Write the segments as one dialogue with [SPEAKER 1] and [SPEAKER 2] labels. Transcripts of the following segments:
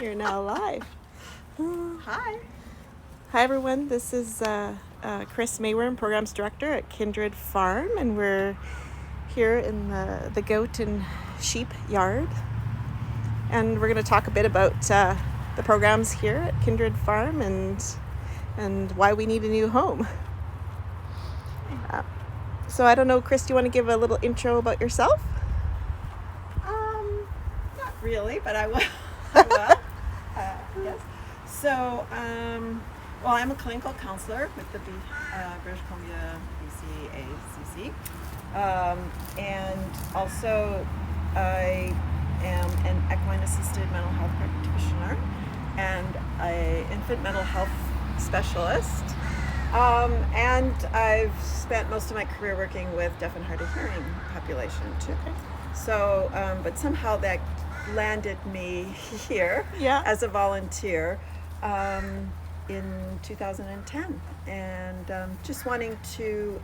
[SPEAKER 1] You're now live.
[SPEAKER 2] Hi.
[SPEAKER 1] Hi, everyone. This is Chris Mayworm, Programs Director at Kindred Farm, and we're here in the goat and sheep yard. And we're going to talk a bit about the programs here at Kindred Farm and why we need a new home. So I don't know, Chris, do you want to give a little intro about yourself?
[SPEAKER 2] Not really, but I will. Yes. So, well, I'm a clinical counselor with the British Columbia BCACC, and also I am an equine-assisted mental health practitioner and an infant mental health specialist. And I've spent most of my career working with deaf and hard of hearing population too.
[SPEAKER 1] Okay.
[SPEAKER 2] So, but somehow that landed me here as a volunteer in 2010, and just wanting to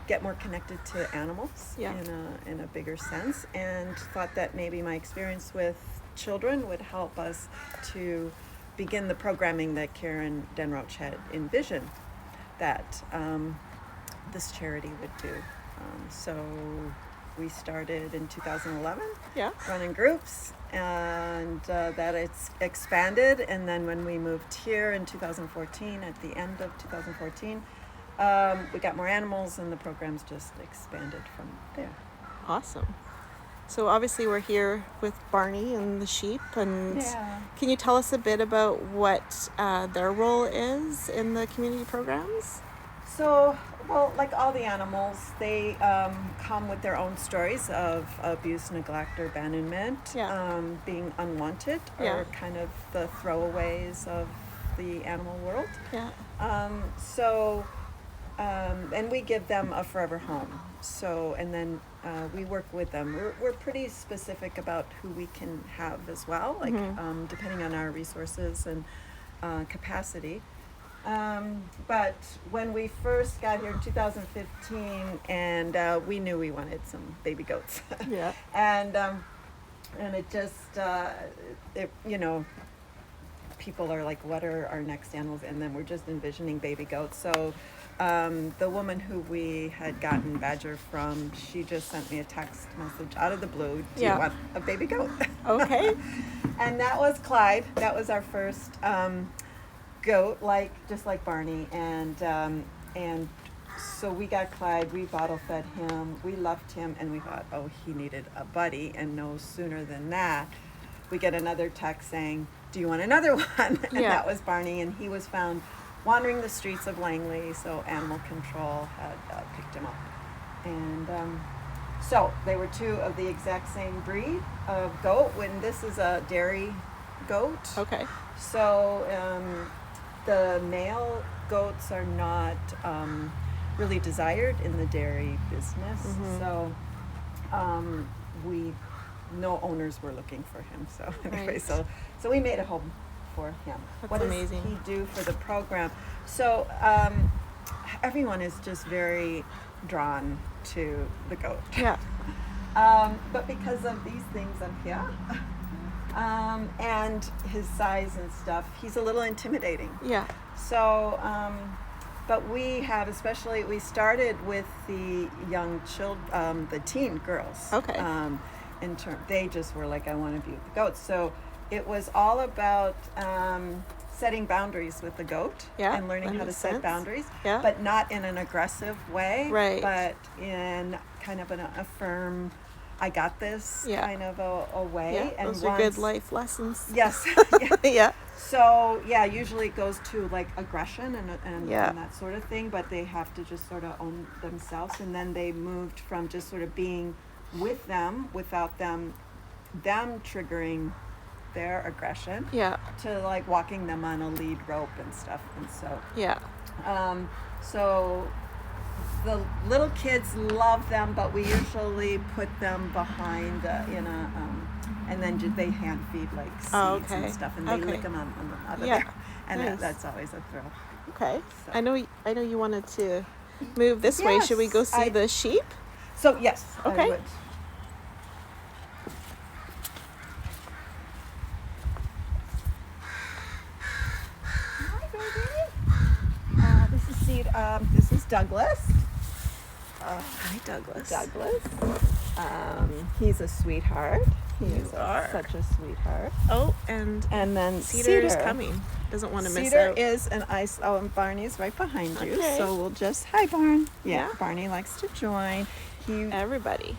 [SPEAKER 2] get more connected to animals in a bigger sense, and thought that maybe my experience with children would help us to begin the programming that Karen Denroach had envisioned that this charity would do. So we started in 2011 running groups, and that it's expanded, and then when we moved here in 2014, at the end of 2014, we got more animals, and the programs just expanded from there.
[SPEAKER 1] Awesome. So obviously we're here with Barney and the sheep, and can you tell us a bit about what their role is in the community programs?
[SPEAKER 2] So, well, like all the animals, they come with their own stories of abuse, neglect, or abandonment, being unwanted, or kind of the throwaways of the animal world. And we give them a forever home. So, and then we work with them. We're pretty specific about who we can have as well, like depending on our resources and capacity. But when we first got here in 2015, and we knew we wanted some baby goats, and it just, people are like, what are our next animals? And then we're just envisioning baby goats. So the woman who we had gotten Badger from, she just sent me a text message out of the blue, do you want a baby goat?
[SPEAKER 1] Okay.
[SPEAKER 2] And that was Clyde. That was our first goat, just like Barney, and so we got Clyde, we bottle fed him, we loved him, and we thought, oh, he needed a buddy, and no sooner than that, we get another text saying, do you want another one? And that was Barney, and he was found wandering the streets of Langley, so animal control had picked him up. And so they were two of the exact same breed of goat, when this is a dairy goat.
[SPEAKER 1] Okay. So
[SPEAKER 2] the male goats are not really desired in the dairy business. So no owners were looking for him. So anyway, so we made a home for him.
[SPEAKER 1] That's amazing.
[SPEAKER 2] What does he do for the program? So everyone is just very drawn to the goat. But because of these things up here, and his size and stuff, he's a little intimidating. So, but we have, especially, we started with the young the teen girls. They just were like, I want to be with the goats. So it was all about setting boundaries with the goat and learning how to set boundaries, but not in an aggressive way, but in kind of a firm, I got this kind of a way. And
[SPEAKER 1] those are good life lessons.
[SPEAKER 2] Yes. So usually it goes to like aggression and that sort of thing, but they have to just sort of own themselves. And then they moved from just sort of being with them without them triggering their aggression to like walking them on a lead rope and stuff. And so so the little kids love them, but we usually put them behind and then they hand feed like seeds and stuff, and they lick them out of there, and that's always a thrill.
[SPEAKER 1] Okay. So. I know you wanted to move this way. Should we go see the sheep?
[SPEAKER 2] So yes.
[SPEAKER 1] Okay.
[SPEAKER 2] I would. This is Douglas.
[SPEAKER 1] Hi, Douglas.
[SPEAKER 2] He's a sweetheart. He's such a sweetheart.
[SPEAKER 1] Oh, and
[SPEAKER 2] then
[SPEAKER 1] Cedar's coming. Doesn't want to miss
[SPEAKER 2] Cedar
[SPEAKER 1] out.
[SPEAKER 2] is an ice. Oh, and Barney's right behind you.
[SPEAKER 1] Okay.
[SPEAKER 2] So we'll just hi, Barn. Yeah, Barney likes to join.
[SPEAKER 1] Everybody.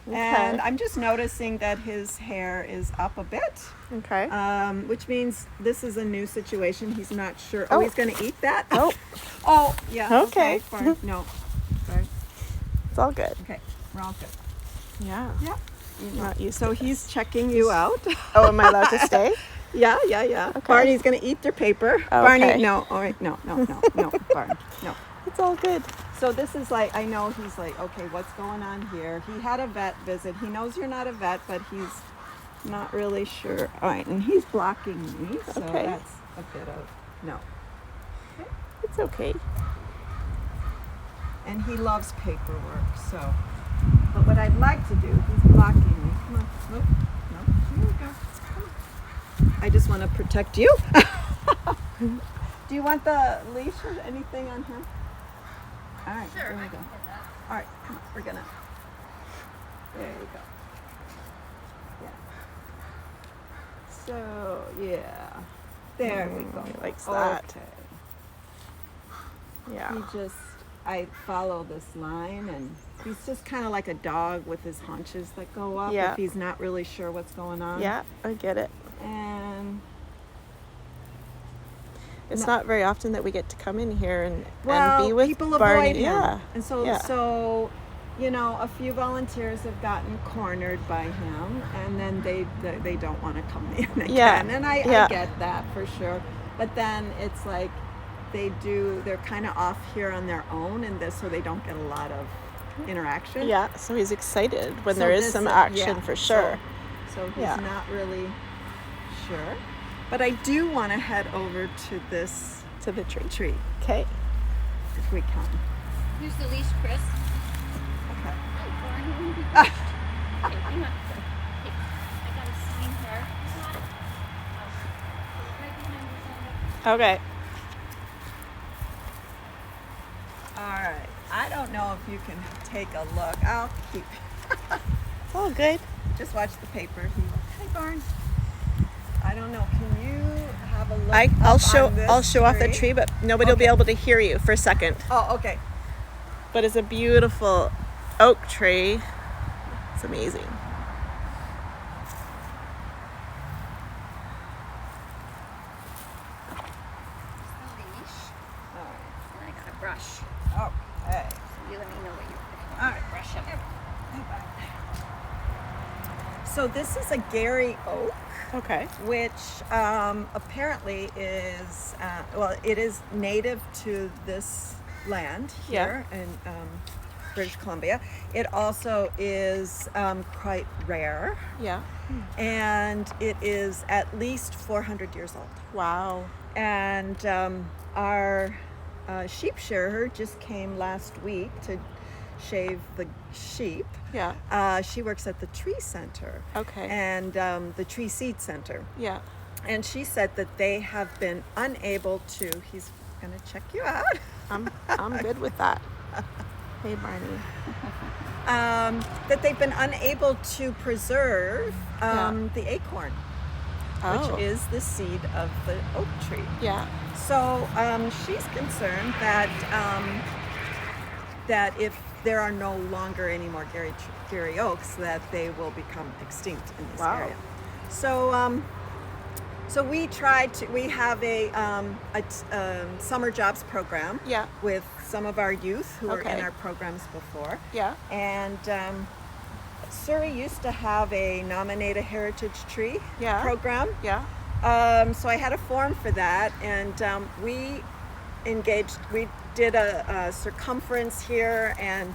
[SPEAKER 2] And I'm just noticing that his hair is up a bit.
[SPEAKER 1] Okay.
[SPEAKER 2] Which means this is a new situation. He's not sure. Oh, he's going to eat that?
[SPEAKER 1] Oh.
[SPEAKER 2] Oh, yeah.
[SPEAKER 1] Okay.
[SPEAKER 2] Barn. No. Barn.
[SPEAKER 1] It's all good.
[SPEAKER 2] Okay. We're all good.
[SPEAKER 1] Yeah.
[SPEAKER 2] Yeah.
[SPEAKER 1] Not used
[SPEAKER 2] So
[SPEAKER 1] to
[SPEAKER 2] he's
[SPEAKER 1] this.
[SPEAKER 2] checking you out.
[SPEAKER 1] Oh, am I allowed to stay?
[SPEAKER 2] Yeah.
[SPEAKER 1] Okay.
[SPEAKER 2] Barney's going to eat your paper.
[SPEAKER 1] Oh,
[SPEAKER 2] Barney,
[SPEAKER 1] okay.
[SPEAKER 2] no. All right. No. Barn, no.
[SPEAKER 1] It's all good.
[SPEAKER 2] So this is like, I know he's like, okay, what's going on here? He had a vet visit. He knows you're not a vet, but he's not really sure. All right, and he's blocking me, so that's a bit of, no.
[SPEAKER 1] Okay. It's okay.
[SPEAKER 2] And he loves paperwork, so. But what I'd like to do, he's blocking me. Come on, no, here we go. Come on. I just want to protect you. Do you want the leash or anything on him? All right,
[SPEAKER 3] sure,
[SPEAKER 2] there we go. All right, come on, we're gonna. There you go. Yeah. So, yeah. There we go.
[SPEAKER 1] He likes that.
[SPEAKER 2] Okay.
[SPEAKER 1] Yeah.
[SPEAKER 2] I follow this line, and he's just kind of like a dog with his haunches that go up if he's not really sure what's going on.
[SPEAKER 1] Yeah, I get it.
[SPEAKER 2] And
[SPEAKER 1] it's not very often that we get to come in here and be with
[SPEAKER 2] people
[SPEAKER 1] Barney.
[SPEAKER 2] avoid him.
[SPEAKER 1] Yeah.
[SPEAKER 2] And so you know, a few volunteers have gotten cornered by him, and then they don't want to come in again.
[SPEAKER 1] Yeah.
[SPEAKER 2] And I get that for sure. But then it's like they're kind of off here on their own, and so they don't get a lot of interaction.
[SPEAKER 1] Yeah. So he's excited when there is some action for sure.
[SPEAKER 2] So he's not really sure. But I do want to head over to the tree.
[SPEAKER 1] Okay.
[SPEAKER 2] If we can.
[SPEAKER 3] Here's the leash, Chris.
[SPEAKER 2] Okay.
[SPEAKER 3] Hi, Barney. You want to be leashed? Okay, hang on. Hey, I got a sign here. Right behind you, Sandra.
[SPEAKER 1] Okay.
[SPEAKER 2] All right. I don't know if you can take a look. I'll keep.
[SPEAKER 1] It's all good.
[SPEAKER 2] Just watch the paper. Hi, Barn. I don't know. Can you have a look?
[SPEAKER 1] I'll show off the tree, but nobody will be able to hear you for a second.
[SPEAKER 2] Oh, okay.
[SPEAKER 1] But it's a beautiful oak tree. It's amazing.
[SPEAKER 3] The leash.
[SPEAKER 2] All right.
[SPEAKER 3] And I got a brush.
[SPEAKER 2] Okay.
[SPEAKER 3] So you let me know what you're
[SPEAKER 2] All right.
[SPEAKER 3] brush up.
[SPEAKER 2] So this is a Gary oak,
[SPEAKER 1] Okay.
[SPEAKER 2] which apparently is, it is native to this land here in British Columbia. It also is quite rare,
[SPEAKER 1] Yeah.
[SPEAKER 2] and it is at least 400 years old.
[SPEAKER 1] Wow.
[SPEAKER 2] And our sheep shearer just came last week to shave the sheep.
[SPEAKER 1] Yeah.
[SPEAKER 2] She works at the tree center.
[SPEAKER 1] Okay.
[SPEAKER 2] And the tree seed center.
[SPEAKER 1] Yeah.
[SPEAKER 2] And she said that they have been unable to, he's going to check you out.
[SPEAKER 1] I'm good with that. Hey, Barney.
[SPEAKER 2] That they've been unable to preserve the acorn, which is the seed of the oak tree.
[SPEAKER 1] Yeah.
[SPEAKER 2] So she's concerned that that if there are no longer any more Gary oaks, that they will become extinct in this area. So so we have a summer jobs program with some of our youth who were in our programs before.
[SPEAKER 1] Yeah.
[SPEAKER 2] And Surrey used to have a nominate a heritage tree program.
[SPEAKER 1] Yeah.
[SPEAKER 2] So I had a form for that, and we did a circumference here, and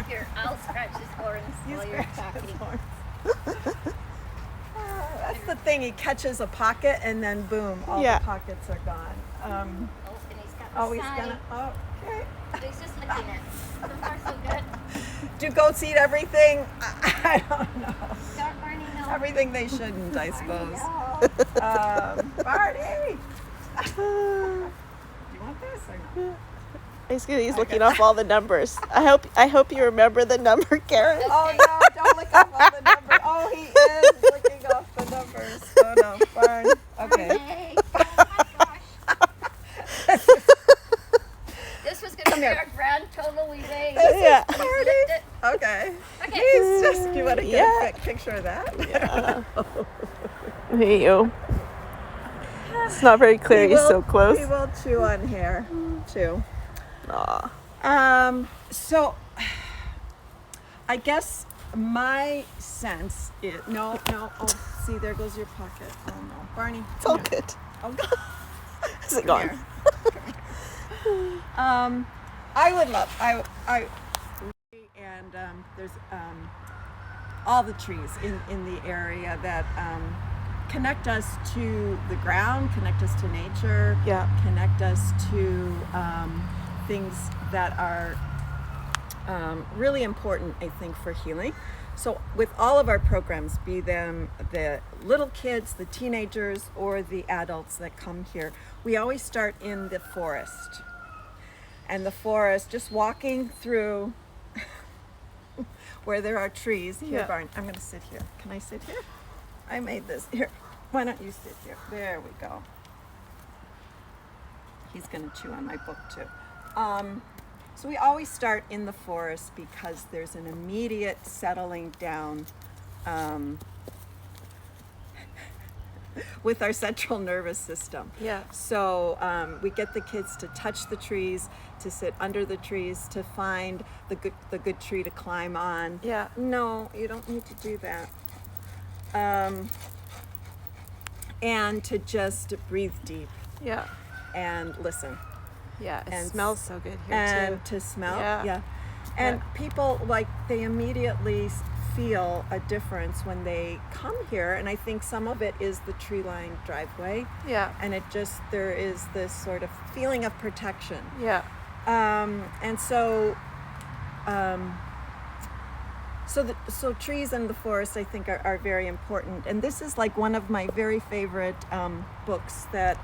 [SPEAKER 3] Here, I'll scratch his horns while you're talking.
[SPEAKER 2] That's the thing. He catches a pocket, and then boom, all the pockets are gone.
[SPEAKER 3] And he's got the sign.
[SPEAKER 2] Okay.
[SPEAKER 3] He's just licking it. So far, so good.
[SPEAKER 2] Do goats eat everything? I don't know.
[SPEAKER 3] Start Barney, no.
[SPEAKER 2] anything they shouldn't, I suppose. Barney! Do you want this or not?
[SPEAKER 1] He's looking off all the numbers. I hope you remember the number, Karen.
[SPEAKER 2] Oh no, don't look off all the numbers. Oh, he is looking off the numbers. Oh no, Barn. Okay.
[SPEAKER 3] Hey. Oh my gosh. This was going to be our grand total we made.
[SPEAKER 1] Yeah.
[SPEAKER 2] Okay.
[SPEAKER 3] Okay.
[SPEAKER 2] He's just, do you want to get a quick picture of that?
[SPEAKER 1] Yeah. There you go. It's not very clear. He's so close.
[SPEAKER 2] He will chew on hair, too.
[SPEAKER 1] Aw.
[SPEAKER 2] So, I guess my sense is, no, oh, see, there goes your pocket. Oh no, Barney.
[SPEAKER 1] It's all good.
[SPEAKER 2] Oh, God.
[SPEAKER 1] Is it gone?
[SPEAKER 2] I would love, and there's all the trees in the area that connect us to the ground, connect us to nature, connect us to things that are really important, I think, for healing. So with all of our programs, be them the little kids, the teenagers, or the adults that come here, we always start in the forest. And the forest, just walking through where there are trees. Here, Barn, I'm going to sit here. Can I sit here? I made this. Here, why don't you sit here? There we go. He's going to chew on my book too. So we always start in the forest because there's an immediate settling down with our central nervous system.
[SPEAKER 1] Yeah.
[SPEAKER 2] So we get the kids to touch the trees, to sit under the trees, to find the good tree to climb on.
[SPEAKER 1] Yeah.
[SPEAKER 2] No, you don't need to do that. And to just breathe deep.
[SPEAKER 1] Yeah.
[SPEAKER 2] And listen.
[SPEAKER 1] Yeah. It
[SPEAKER 2] And
[SPEAKER 1] smells so good here
[SPEAKER 2] and
[SPEAKER 1] too.
[SPEAKER 2] to smell.
[SPEAKER 1] Yeah.
[SPEAKER 2] And people, like, they immediately feel a difference when they come here, and I think some of it is the tree-lined driveway.
[SPEAKER 1] Yeah.
[SPEAKER 2] And there is this sort of feeling of protection.
[SPEAKER 1] Yeah.
[SPEAKER 2] And so so trees and the forest, I think, are very important. And this is like one of my very favorite books that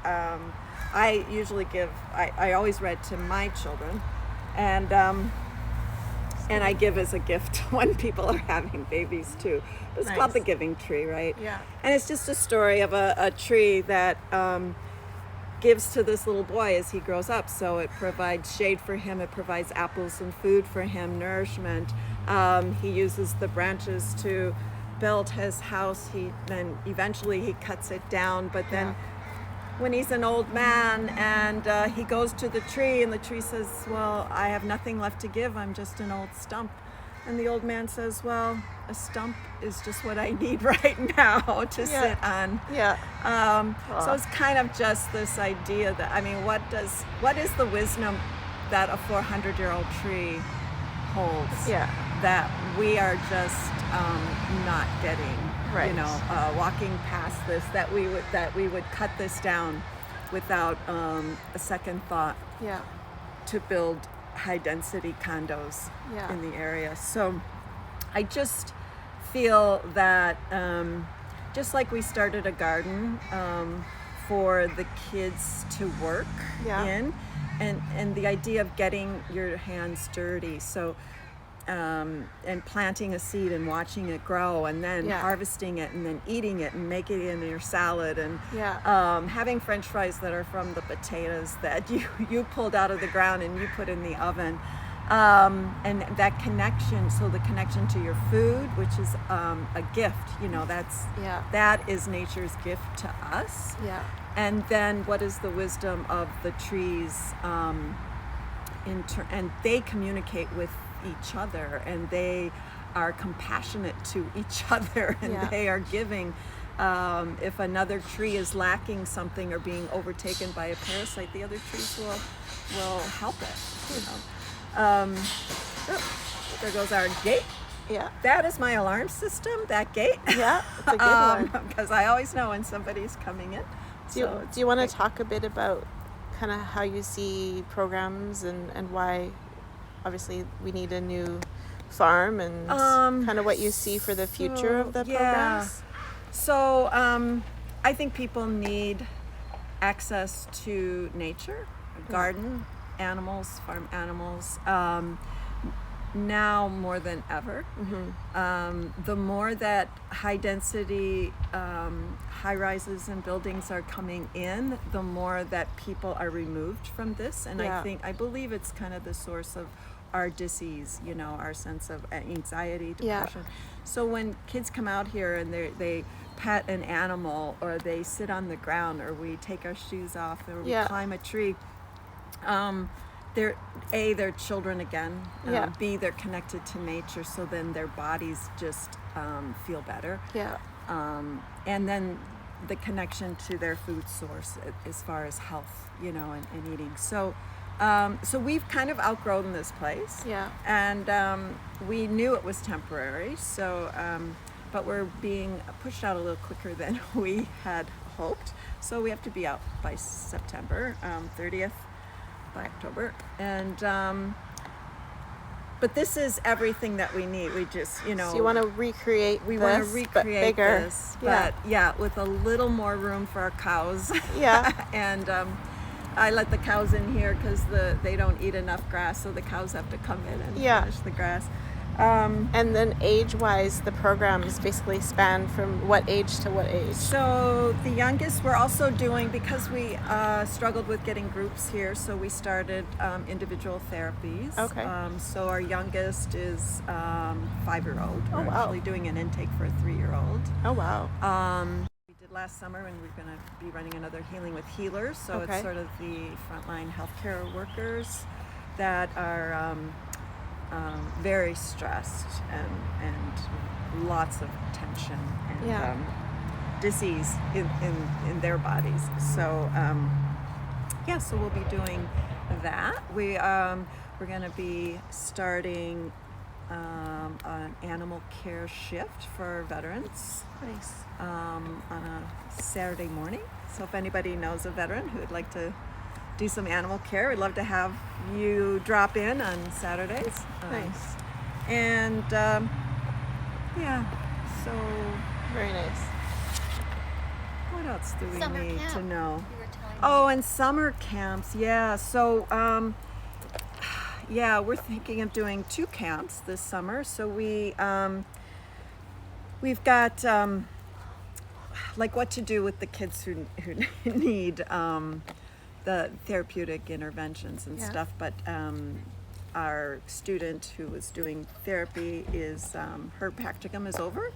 [SPEAKER 2] I usually I always read to my children, and I give as a gift when people are having babies too. It's called The Giving Tree, right?
[SPEAKER 1] Yeah.
[SPEAKER 2] And it's just a story of a tree that gives to this little boy as he grows up. So it provides shade for him, it provides apples and food for him, nourishment. He uses the branches to build his house. Then eventually he cuts it down, but then when he's an old man and he goes to the tree, and the tree says, well, I have nothing left to give, I'm just an old stump. And the old man says, well, a stump is just what I need right now to sit on.
[SPEAKER 1] Yeah.
[SPEAKER 2] So it's kind of just this idea that, I mean, what is the wisdom that a 400-year-old tree holds? Yeah. That we are just not getting. Right. You know, walking past this, that we would cut this down without a second thought. Yeah. To build high density condos in the area. So I just feel that just like we started a garden for the kids to work in, and the idea of getting your hands dirty. So and planting a seed and watching it grow, and then harvesting it, and then eating it and making it in your salad, and having French fries that are from the potatoes that you pulled out of the ground and you put in the oven, and that connection. So the connection to your food, which is a gift, you know, that is nature's gift to us. Yeah. And then what is the wisdom of the trees? And they communicate with each other, and they are compassionate to each other, and they are giving. If another tree is lacking something or being overtaken by a parasite, the other trees will help it. You know. There goes our gate. Yeah. That is my alarm system. That gate. Yeah, it's a good one. Because I always know when somebody's coming in.
[SPEAKER 1] Do you want to talk a bit about kind of how you see programs and why? Obviously, we need a new farm, and kind of what you see for the future of the programs.
[SPEAKER 2] So I think people need access to nature, a garden, animals, farm animals, now more than ever. The more that high density high rises and buildings are coming in, the more that people are removed from this. And I believe it's kind of the source of our disease, our sense of anxiety, depression. So when kids come out here and they pet an animal, or they sit on the ground, or we take our shoes off, or we climb a tree, they're children again. B, they're connected to nature, so then their bodies just feel better. And then the connection to their food source as far as health, and eating. So we've kind of outgrown this place. And we knew it was temporary. So, but we're being pushed out a little quicker than we had hoped. So we have to be out by September 30th, by October. And but this is everything that we need. We just,
[SPEAKER 1] So you want to recreate
[SPEAKER 2] this, but with a little more room for our cows. And I let the cows in here because they don't eat enough grass, so the cows have to come in and finish the grass.
[SPEAKER 1] And then age-wise, the programs basically span from what age to what age?
[SPEAKER 2] So the youngest, we're also doing, because we struggled with getting groups here, so we started individual therapies. So our youngest is 5-year-old. We're actually doing an intake for a 3-year-old. We did last summer, and we're going to be running another Healing with Healers. So it's sort of the frontline healthcare workers that are very stressed and lots of tension and disease in their bodies. So so we'll be doing that. We're going to be starting an animal care shift for veterans. On a Saturday morning. So if anybody knows a veteran who would like to do some animal care, we'd love to have you drop in on Saturdays. And so
[SPEAKER 1] very nice.
[SPEAKER 2] What else do we
[SPEAKER 3] Summer
[SPEAKER 2] need
[SPEAKER 3] camp,
[SPEAKER 2] to know?
[SPEAKER 3] you were telling me.
[SPEAKER 2] Oh, and summer camps. So we're thinking of doing 2 camps this summer. So we've got like what to do with the kids who need the therapeutic interventions and stuff, but our student who was doing therapy is her practicum is over.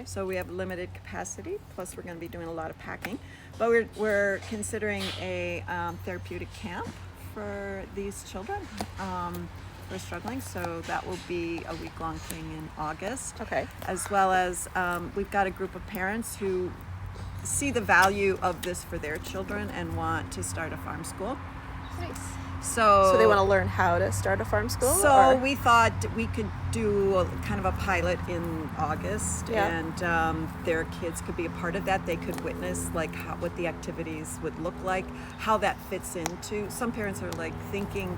[SPEAKER 2] So we have limited capacity, plus we're going to be doing a lot of packing, but we're considering a therapeutic camp for these children who are struggling. So that will be a week-long thing in August. As well as we've got a group of parents who see the value of this for their children and want to start a farm school. So
[SPEAKER 1] they want to learn how to start a farm school?
[SPEAKER 2] So we thought we could do kind of a pilot in August, and their kids could be a part of that. They could witness what the activities would look like, how that fits into. Some parents are thinking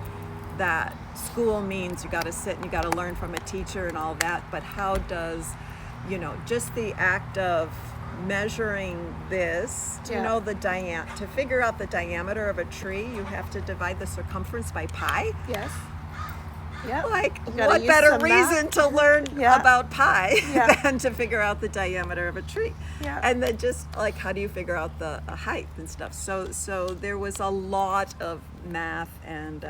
[SPEAKER 2] that school means you got to sit and you got to learn from a teacher and all that, but how does, just the act of measuring this, to figure out the diameter of a tree, you have to divide the circumference by pi. What better reason to learn about pi than to figure out the diameter of a tree? And then just how do you figure out the height and stuff? So there was a lot of math and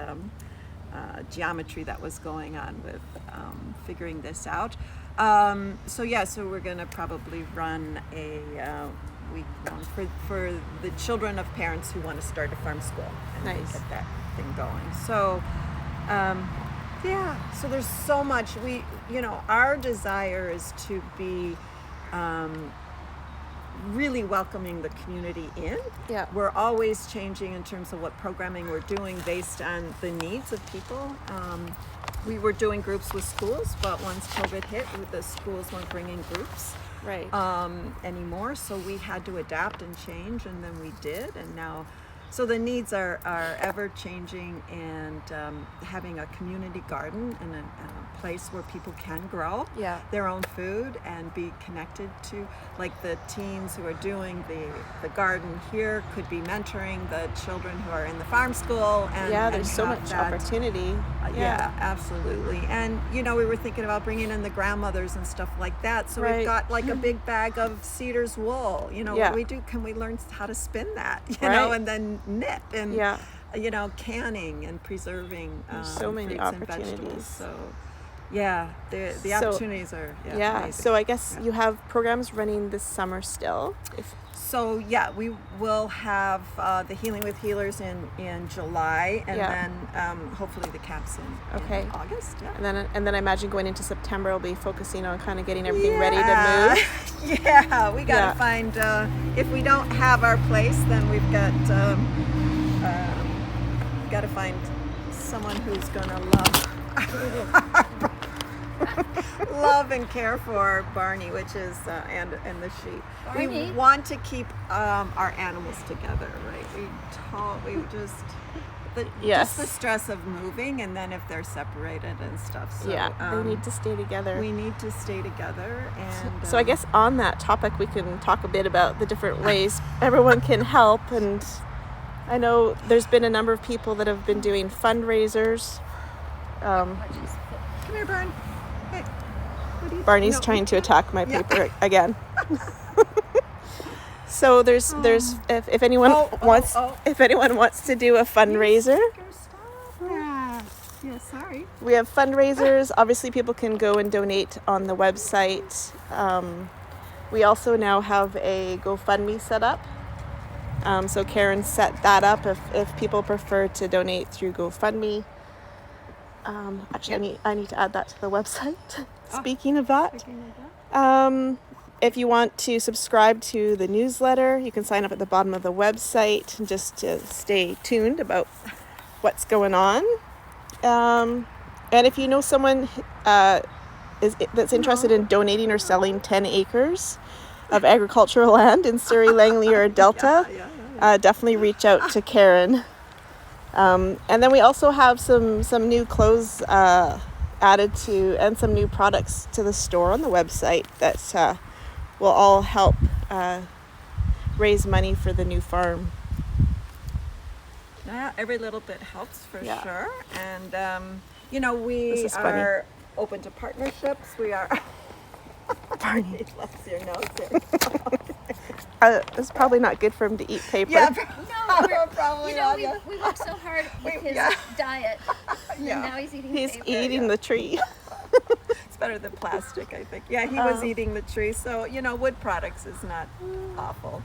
[SPEAKER 2] geometry that was going on with figuring this out. So we're going to probably run a week long for the children of parents who want to start a farm school and get that thing going. So so there's so much. Our desire is to be really welcoming the community in. We're always changing in terms of what programming we're doing based on the needs of people. We were doing groups with schools, but once COVID hit, the schools weren't bringing groups anymore. So we had to adapt and change, and then we did. And now, so the needs are ever changing, and having a community garden and place where people can grow
[SPEAKER 1] Yeah.
[SPEAKER 2] their own food and be connected to, like the teens who are doing the garden here could be mentoring the children who are in the farm school. And
[SPEAKER 1] there's so
[SPEAKER 2] have
[SPEAKER 1] much
[SPEAKER 2] that
[SPEAKER 1] opportunity.
[SPEAKER 2] yeah, absolutely. And we were thinking about bringing in the grandmothers and stuff like that. So we've got like a big bag of Cedar's wool. What do we do? Can we learn how to spin that? And then knit and canning and preserving.
[SPEAKER 1] So many
[SPEAKER 2] fruits
[SPEAKER 1] opportunities.
[SPEAKER 2] And vegetables. So the opportunities are amazing.
[SPEAKER 1] So I guess you have programs running this summer still.
[SPEAKER 2] So we will have the Healing with Healers in July, and then hopefully the camps in August. Yeah.
[SPEAKER 1] And then I imagine going into September we'll be focusing on kind of getting everything ready to move.
[SPEAKER 2] We got to find. If we don't have our place, then we've got to find someone who's going to love and care for Barney, which is and the sheep.
[SPEAKER 3] Barney.
[SPEAKER 2] We want to keep our animals together, right? We just the stress of moving, and then if they're separated and stuff. So,
[SPEAKER 1] they need to stay together.
[SPEAKER 2] We need to stay together, and
[SPEAKER 1] so I guess on that topic we can talk a bit about the different ways everyone can help. And I know there's been a number of people that have been doing fundraisers.
[SPEAKER 2] Come here, Brian. Hey.
[SPEAKER 1] Barney's trying to attack my paper again. So there's if anyone wants to do a fundraiser.
[SPEAKER 2] Yeah, sorry.
[SPEAKER 1] We have fundraisers. Obviously, people can go and donate on the website. We also now have a GoFundMe set up. So Karen set that up if people prefer to donate through GoFundMe. Actually, I need to add that to the website. Speaking of that, if you want to subscribe to the newsletter, you can sign up at the bottom of the website just to stay tuned about what's going on. And if you know someone that's interested in donating or selling 10 acres of agricultural land in Surrey, Langley, or Delta, definitely reach out to Karen. And then we also have some new clothes added to, and some new products to the store on the website that will all help raise money for the new farm.
[SPEAKER 2] Yeah, every little bit helps for sure. And we
[SPEAKER 1] funny.
[SPEAKER 2] are open to partnerships. We are.
[SPEAKER 1] Barney,
[SPEAKER 2] he loves your nose there.
[SPEAKER 1] it's probably not good for him to eat paper.
[SPEAKER 3] No, probably we worked so hard with his diet, and now he's eating paper.
[SPEAKER 1] He's eating the tree.
[SPEAKER 2] It's better than plastic, I think. Yeah, he was eating the tree, so wood products is not awful.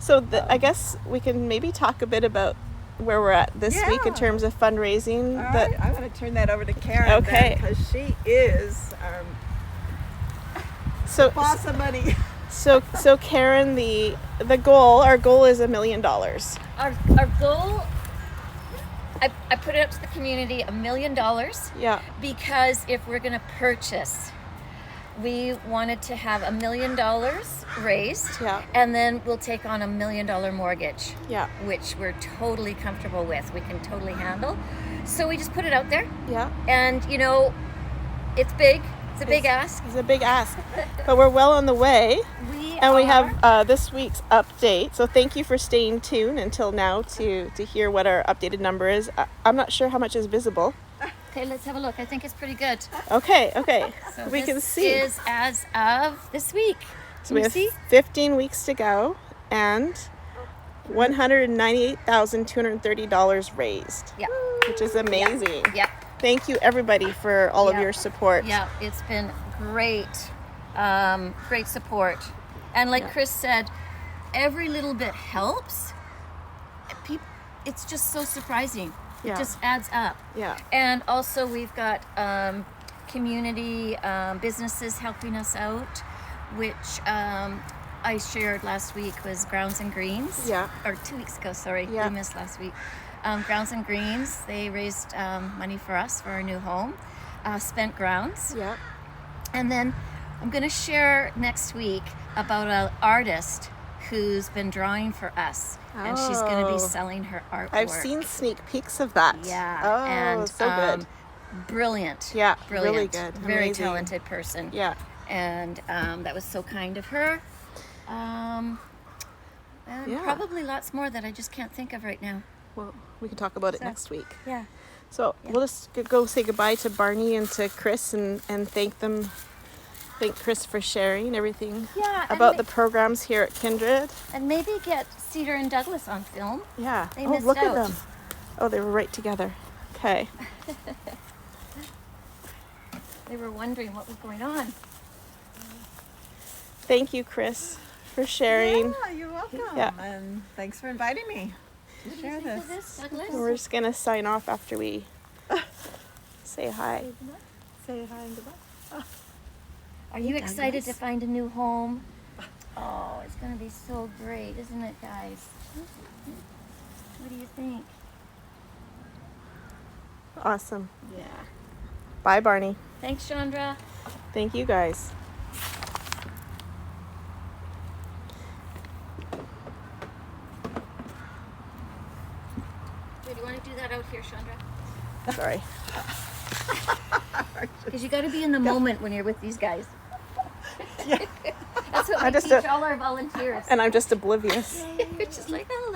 [SPEAKER 1] So I guess we can maybe talk a bit about where we're at this week in terms of fundraising.
[SPEAKER 2] All right, I'm going to turn that over to Karen.
[SPEAKER 1] Okay.
[SPEAKER 2] Because she is boss of money.
[SPEAKER 1] So Karen, our goal is $1 million.
[SPEAKER 3] Our goal, I put it up to the community, $1 million.
[SPEAKER 1] Yeah.
[SPEAKER 3] Because if we're going to purchase, we wanted to have $1 million raised.
[SPEAKER 1] Yeah.
[SPEAKER 3] And then we'll take on $1 million mortgage.
[SPEAKER 1] Yeah.
[SPEAKER 3] Which we're totally comfortable with. We can totally handle. So we just put it out there.
[SPEAKER 1] Yeah.
[SPEAKER 3] And it's big. It's a big ask.
[SPEAKER 1] It's a big ask. But we're well on the way. We have this week's update. So thank you for staying tuned until now to hear what our updated number is. I'm not sure how much is visible.
[SPEAKER 3] Okay, let's have a look. I think it's pretty good.
[SPEAKER 1] Okay.
[SPEAKER 3] So
[SPEAKER 1] we can see.
[SPEAKER 3] This is as of this week.
[SPEAKER 1] So we have 15 weeks to go and $198,230 raised.
[SPEAKER 3] Yeah.
[SPEAKER 1] Which is amazing.
[SPEAKER 3] Yeah.
[SPEAKER 1] Thank you, everybody, for all of your support.
[SPEAKER 3] Yeah, it's been great, great support. And like Chris said, every little bit helps. It's just so surprising. It just adds up.
[SPEAKER 1] Yeah.
[SPEAKER 3] And also we've got community businesses helping us out, which I shared last week was Grounds and Greens.
[SPEAKER 1] Yeah.
[SPEAKER 3] Or 2 weeks ago, sorry.
[SPEAKER 1] Yeah.
[SPEAKER 3] We missed last week. Grounds and Greens, they raised money for us for our new home. Spent Grounds.
[SPEAKER 1] Yeah.
[SPEAKER 3] And then I'm going to share next week about an artist who's been drawing for us. And she's going to be selling her artwork.
[SPEAKER 1] I've seen sneak peeks of that.
[SPEAKER 3] Yeah.
[SPEAKER 1] Oh,
[SPEAKER 3] and
[SPEAKER 1] so good.
[SPEAKER 3] brilliant.
[SPEAKER 1] Yeah,
[SPEAKER 3] brilliant.
[SPEAKER 1] really good.
[SPEAKER 3] Very
[SPEAKER 1] Amazing.
[SPEAKER 3] talented person.
[SPEAKER 1] Yeah.
[SPEAKER 3] And that was so kind of her. And probably lots more that I just can't think of right now.
[SPEAKER 1] Well, we can talk about it next week.
[SPEAKER 3] Yeah.
[SPEAKER 1] So we'll just go say goodbye to Barney and to Chris and thank them. Thank Chris for sharing everything about the programs here at Kindred.
[SPEAKER 3] And maybe get Cedar and Douglas on film.
[SPEAKER 1] Yeah.
[SPEAKER 3] They missed
[SPEAKER 1] look
[SPEAKER 3] out.
[SPEAKER 1] at them. Oh, they were right together. Okay.
[SPEAKER 3] They were wondering what was going on.
[SPEAKER 1] Thank you, Chris, for sharing.
[SPEAKER 2] Yeah, you're welcome.
[SPEAKER 1] Yeah.
[SPEAKER 2] And thanks for inviting me to share this.
[SPEAKER 3] Douglas?
[SPEAKER 1] We're just going to sign off after we say hi.
[SPEAKER 2] Say hi and goodbye.
[SPEAKER 3] Are you excited to find a new home? Oh, it's going to be so great, isn't it, guys? What do you think?
[SPEAKER 1] Awesome.
[SPEAKER 2] Yeah.
[SPEAKER 1] Bye, Barney.
[SPEAKER 3] Thanks, Chandra.
[SPEAKER 1] Thank you, guys.
[SPEAKER 3] Do you want to do that out here, Chandra?
[SPEAKER 1] Sorry.
[SPEAKER 3] Because you got to be in the moment when you're with these guys.
[SPEAKER 2] Yeah.
[SPEAKER 3] That's what
[SPEAKER 1] I
[SPEAKER 3] we
[SPEAKER 1] just
[SPEAKER 3] teach all our volunteers.
[SPEAKER 1] And I'm just oblivious.
[SPEAKER 3] You're just like, oh,